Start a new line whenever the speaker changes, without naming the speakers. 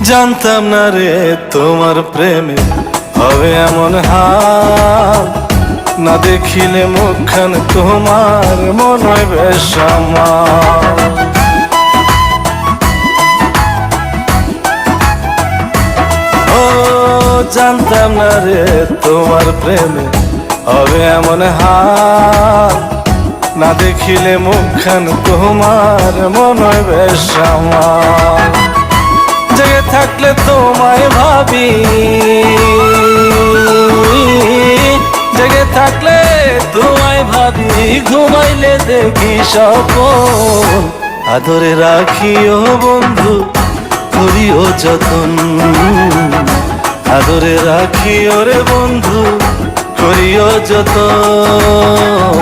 জানতাম না রে তোমার প্রেমে হবে এমন হাল, না দেখিলে মুখখান তোমার মন হয় বেশ আমার। ও জানতাম না রে তোমার প্রেমে হবে এমন হাল, না দেখিলে মুখখান তোমার মন হয় বেশ আমার। জেগে থাকলে তোমায় ভাবি, জেগে থাকলে তোমায় ভাবি, ঘুমাইলে দেখি স্বপ্ন। আদরে রাখিও বন্ধু, করিও যতন, আদরে রাখিও রে বন্ধু, করিও যতন।